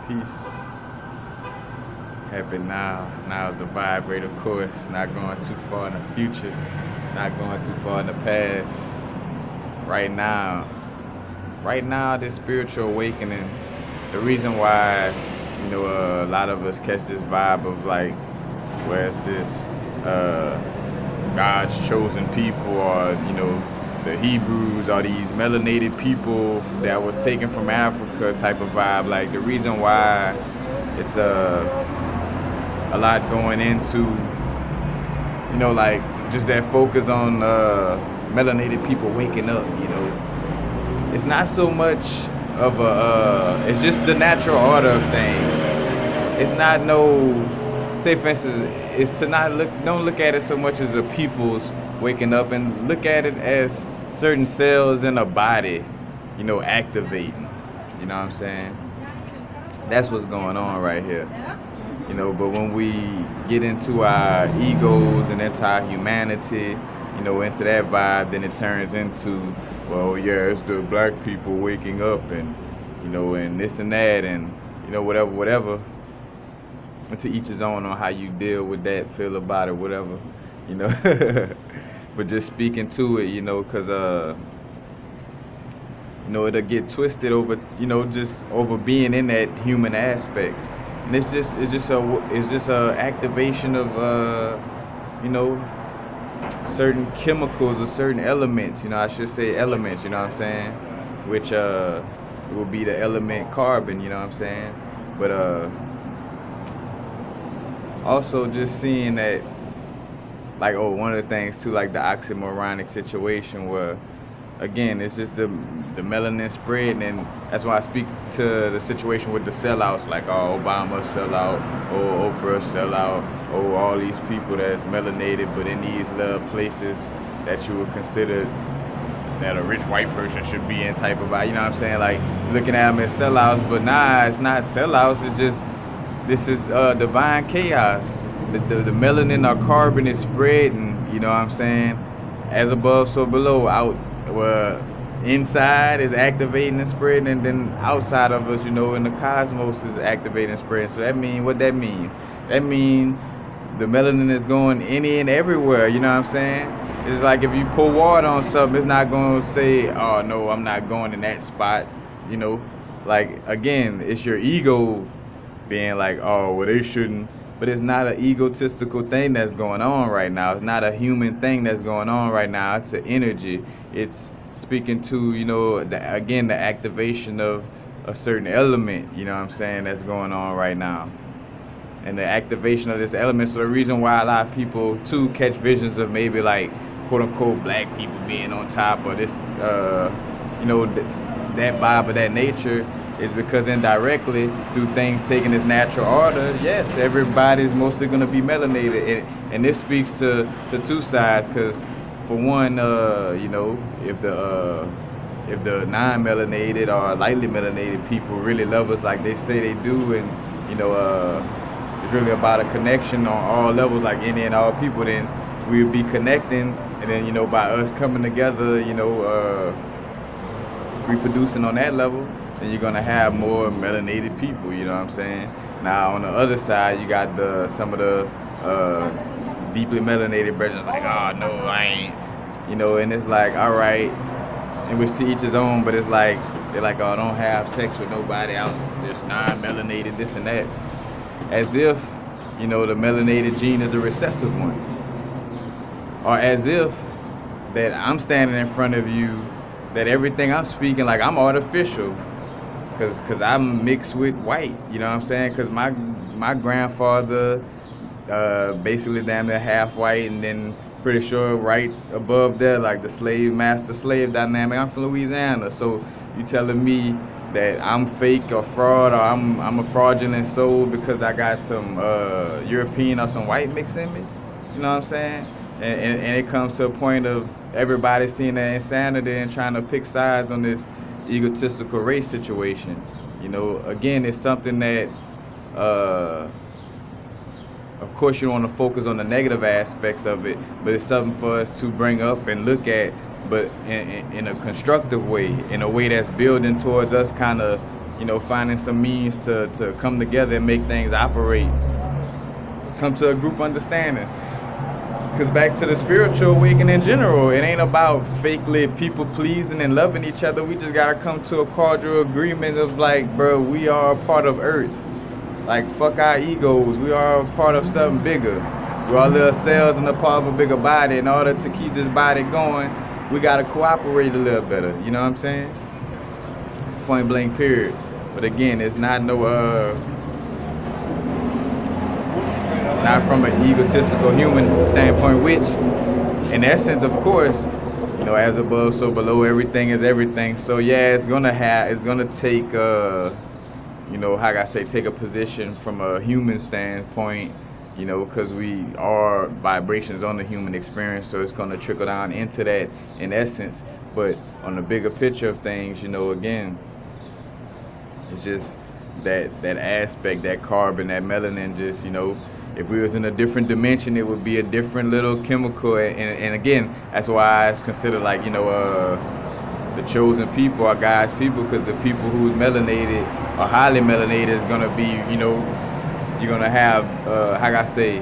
Peace. Happy now. Now is the vibrator course. Not going too far in the future. Not going too far in the past. Right now. Right now, this spiritual awakening. The reason why, a lot of us catch this vibe of like, where's this God's chosen people, or the Hebrews, or these melanated people that was taken from Africa type of vibe. Like, the reason why it's a lot going into, like just that focus on melanated people waking up. It's not so much of it's just the natural order of things. It's not say for instance, it's to don't look at it so much as a people's waking up, and look at it as certain cells in a body, activating. You know what I'm saying? That's what's going on right here. But when we get into our egos and into our humanity, into that vibe, then it turns into, well, yeah, it's the black people waking up, and and this and that, and whatever. And to each his own on how you deal with that, feel about it, whatever, But just speaking to it, because it'll get twisted over, just over being in that human aspect. And it's just a activation of certain chemicals or certain elements, I should say elements, what I'm saying, which will be the element carbon, what I'm saying. But also just seeing that, like, one of the things too, like the oxymoronic situation, where again it's just the melanin spread, and that's why I speak to the situation with the sellouts, like, oh, Obama sell out, oh, Oprah sell out, oh, all these people that's melanated but in these little places that you would consider that a rich white person should be in type of, what I'm saying, like looking at them as sellouts. But nah, it's not sellouts, it's just, this is divine chaos. The melanin or carbon is spreading, what I'm saying, as above so below, out where inside is activating and spreading, and then outside of us, in the cosmos is activating and spreading. So that means, what that means? That means the melanin is going any and everywhere, what I'm saying? It's like if you pour water on something, it's not going to say, oh, no, I'm not going in that spot, Like, again, it's your ego being like, oh, well, they shouldn't. But it's not an egotistical thing that's going on right now. It's not a human thing that's going on right now. It's an energy. It's speaking to, again, the activation of a certain element, what I'm saying, that's going on right now. And the activation of this element. So the reason why a lot of people, too, catch visions of maybe, like, quote-unquote, black people being on top, or this, that vibe of that nature, is because indirectly, through things taking its natural order, yes, everybody's mostly going to be melanated. And this speaks to two sides, because for one, if the non-melanated or lightly melanated people really love us like they say they do, and it's really about a connection on all levels, like any and all people, then we'll be connecting, and then by us coming together, reproducing on that level, then you're gonna have more melanated people, what I'm saying? Now on the other side, you got some of the deeply melanated versions, like, oh no, I ain't, and it's like, all right, in which to each his own, but it's like, they're like, oh, don't have sex with nobody else, just non-melanated, this and that. As if, the melanated gene is a recessive one. Or as if that I'm standing in front of you, that everything I'm speaking, like, I'm artificial. Cause I'm mixed with white, what I'm saying? Cause my grandfather, basically damn near half white, and then pretty sure right above there, like the master-slave dynamic. I'm from Louisiana, so you telling me that I'm fake or fraud, or I'm a fraudulent soul because I got some European or some white mix in me? You know what I'm saying? And it comes to a point of everybody seeing that insanity and trying to pick sides on this egotistical race situation. Again, it's something that of course you don't want to focus on the negative aspects of it, but it's something for us to bring up and look at, but in a constructive way, in a way that's building towards us kind of you know, finding some means to come together and make things operate, come to a group understanding. Because back to the spiritual awakening in general, it ain't about fakely people pleasing and loving each other. We just gotta come to a cordial agreement of like, bro, we are a part of Earth. Like, fuck our egos. We are a part of something bigger. We're all little cells and a part of a bigger body. In order to keep this body going, we gotta cooperate a little better. You know what I'm saying? Point blank, period. But again, it's not no not from an egotistical human standpoint, which in essence, of course, you know, as above, so below, everything is everything. So yeah, it's gonna take you know, how can I say, take a position from a human standpoint, you know, because we are vibrations on the human experience, so it's gonna trickle down into that in essence. But on the bigger picture of things, you know, again, it's just that aspect, that carbon, that melanin, just, you know, if we was in a different dimension, it would be a different little chemical. And again, that's why it's considered like, you know, the chosen people are God's people, because the people who's melanated or highly melanated is gonna be, you know, you're gonna have, how can I say,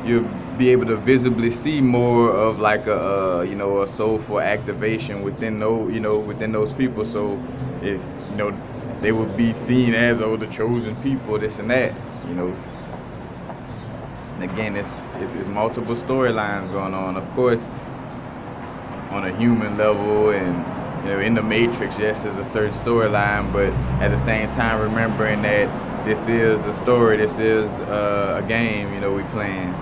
you'll be able to visibly see more of like you know, a soulful activation within those, you know, within those people. So it's, you know, they would be seen as, oh, the chosen people, this and that, you know. Again, it's multiple storylines going on. Of course, on a human level, and you know, in the Matrix, yes, there's a certain storyline, but at the same time, remembering that this is a story, this is a game, you know, we playing,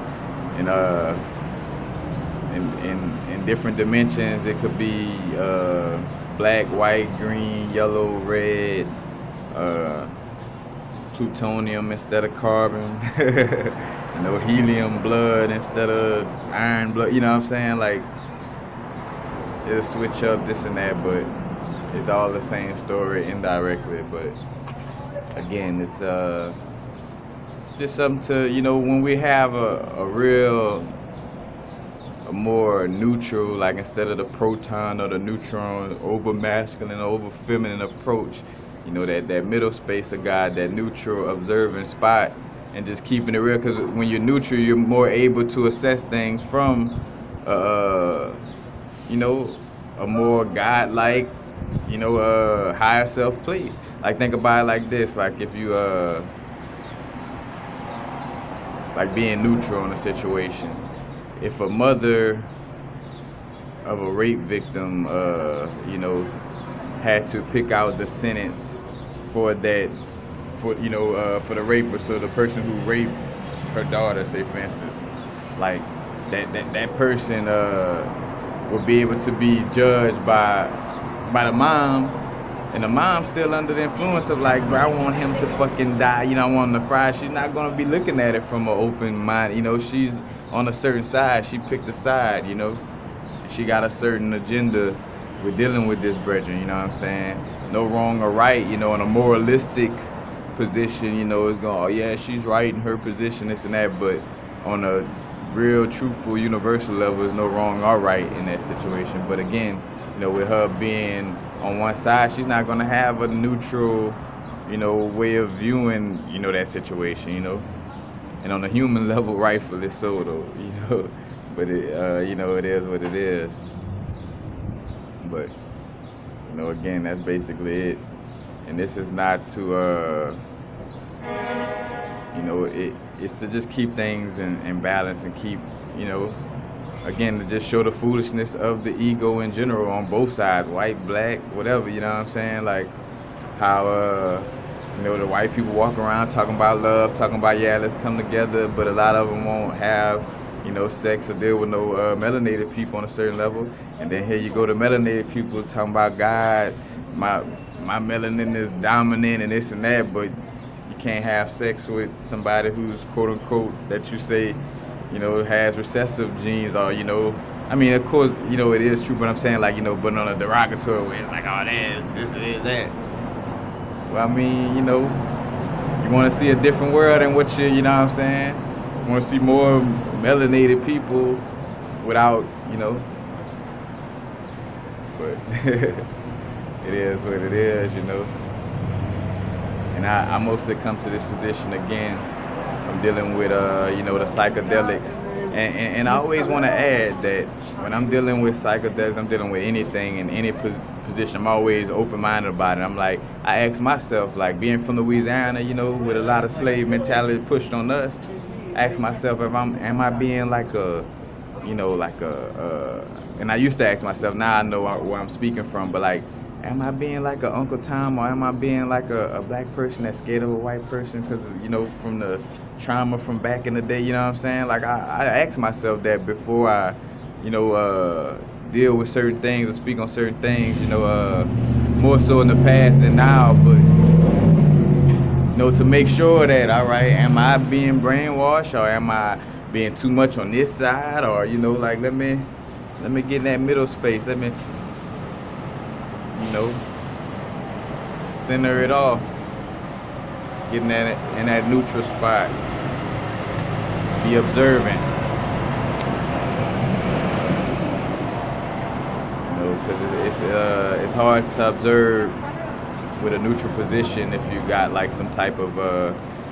and in different dimensions, it could be black, white, green, yellow, red, plutonium instead of carbon. You know, helium blood instead of iron blood, you know what I'm saying? Like, it'll switch up this and that, but it's all the same story indirectly. But again, it's just something to, you know, when we have a more neutral, like instead of the proton or the neutron, over masculine, over feminine approach, you know, that middle space of God, that neutral observing spot, and just keeping it real. Because when you're neutral, you're more able to assess things from, you know, a more godlike, you know, higher self place. Like, think about it like this: like if you, like being neutral in a situation. If a mother of a rape victim, you know, had to pick out the sentence for that, for, you know, for the raper, so the person who raped her daughter, say for instance, like that person would be able to be judged by the mom, and the mom's still under the influence of like, bro, I want him to fucking die, you know, I want him to fry. She's not gonna be looking at it from an open mind, you know. She's on a certain side. She picked a side, you know. She got a certain agenda with dealing with this brethren, you know what I'm saying? No wrong or right, you know, in a moralistic position, you know, it's going, oh yeah, she's right in her position, this and that, but on a real, truthful, universal level, there's no wrong or right in that situation. But again, you know, with her being on one side, she's not going to have a neutral, you know, way of viewing, you know, that situation, you know. And on a human level, rightfully so, though, you know. But it, you know, it is what it is. But, you know, again, that's basically it. And this is not to, you know, it's to just keep things in balance and keep, you know, again, to just show the foolishness of the ego in general on both sides, white, black, whatever, you know what I'm saying? Like how, you know, the white people walk around talking about love, talking about, yeah, let's come together, but a lot of them won't have, you know, sex or deal with no melanated people on a certain level. And then here you go to melanated people talking about God, my melanin is dominant and this and that, but you can't have sex with somebody who's quote unquote that you say, you know, has recessive genes, or, you know, I mean, of course, you know, it is true, but I'm saying, like, you know, but on a derogatory way, it's like, oh, this is that. Well, I mean, you know, you want to see a different world than what you know what I'm saying? You want to see more melanated people without, you know, but it is what it is, you know. And I mostly come to this position again from dealing with the psychedelics, and I always want to add that when I'm dealing with psychedelics, I'm dealing with anything in any position. I'm always open-minded about it. I'm like, I ask myself, like being from Louisiana, with a lot of slave mentality pushed on us. I ask myself if am I being like a, like and I used to ask myself. Now I know where I'm speaking from, but like, am I being like a Uncle Tom, or am I being like a black person that's scared of a white person because, from the trauma from back in the day, you know what I'm saying? Like, I ask myself that before I, deal with certain things or speak on certain things, more so in the past than now, but, to make sure that, all right, am I being brainwashed, or am I being too much on this side, or, like, let me get in that middle space, let me, center it off, getting in that neutral spot, be observant, because it's hard to observe with a neutral position if you got like some type of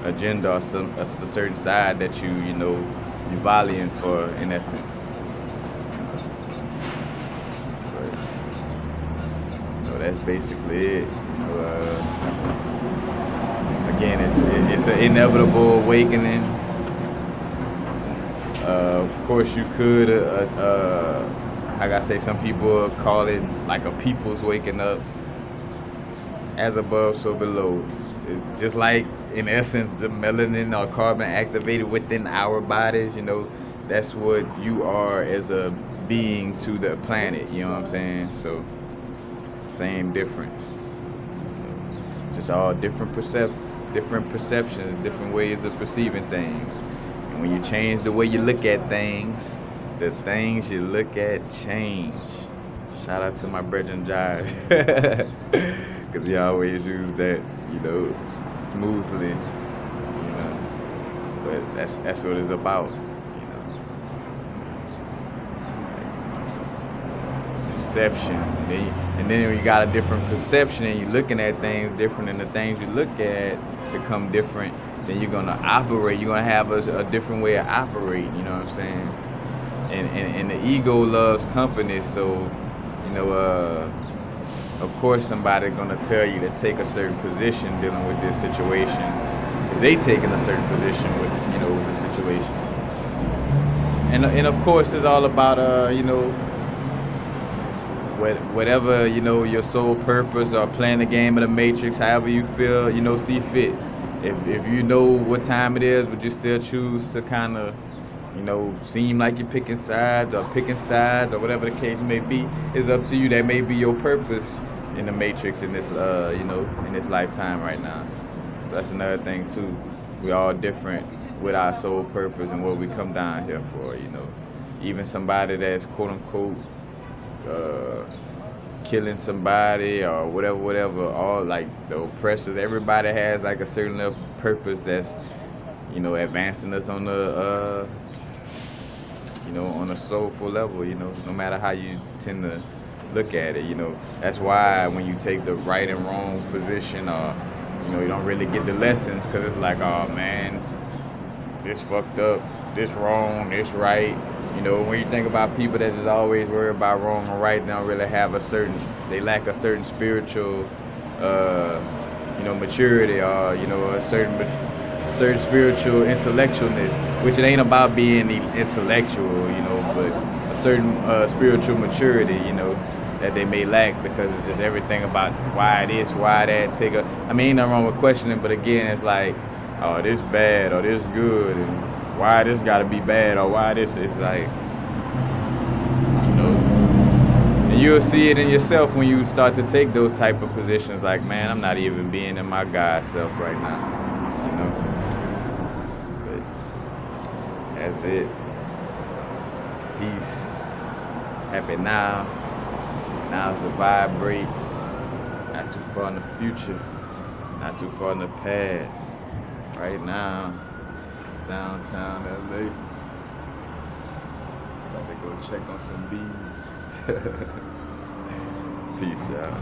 agenda or a certain side that you volleying for, in essence. So that's basically it. Again, it's an inevitable awakening. Of course, you could, like I say, some people call it like a people's waking up. As above, so below. Just like, in essence, the melanin or carbon activated within our bodies, that's what you are as a being to the planet, you know what I'm saying? So, same difference. Just all different perceptions, different ways of perceiving things. And when you change the way you look at things, the things you look at change. Shout out to my brethren Josh. Because he always used that, smoothly, But that's what it's about, Perception. And then when you got a different perception and you're looking at things different, and the things you look at become different, then you're gonna operate. You're gonna have a different way of operating. You know what I'm saying? And the ego loves company, so of course somebody's gonna tell you to take a certain position dealing with this situation. If they taking a certain position with with the situation, and of course it's all about whatever your sole purpose, or playing the game of the matrix, however you feel see fit. If you know what time it is, but you still choose to kind of seem like you're picking sides or whatever the case may be, it's up to you. That may be your purpose in the matrix in this in this lifetime right now. So that's another thing too. We all different with our sole purpose and what we come down here for. Even somebody that's quote unquote killing somebody or whatever, all like the oppressors, everybody has like a certain level of purpose that's advancing us on the on a soulful level, no matter how you tend to look at it, That's why when you take the right and wrong position, or you don't really get the lessons, because it's like, oh man, this fucked up, this wrong, this right. When you think about people that just always worry about wrong and right, they don't really have they lack a certain spiritual maturity, or a certain spiritual intellectualness, which it ain't about being intellectual, but a certain spiritual maturity, that they may lack, because it's just everything about why this, why that. Ain't nothing wrong with questioning, but again, it's like, oh, this bad, or this good, and why this gotta be bad, or why this is like, and you'll see it in yourself when you start to take those type of positions, like, man, I'm not even being in my God self right now, But that's it. Peace. Happy now. Now's the vibrates. Not too far in the future. Not too far in the past. Right now, downtown LA. About to go check on some bees. Peace, y'all.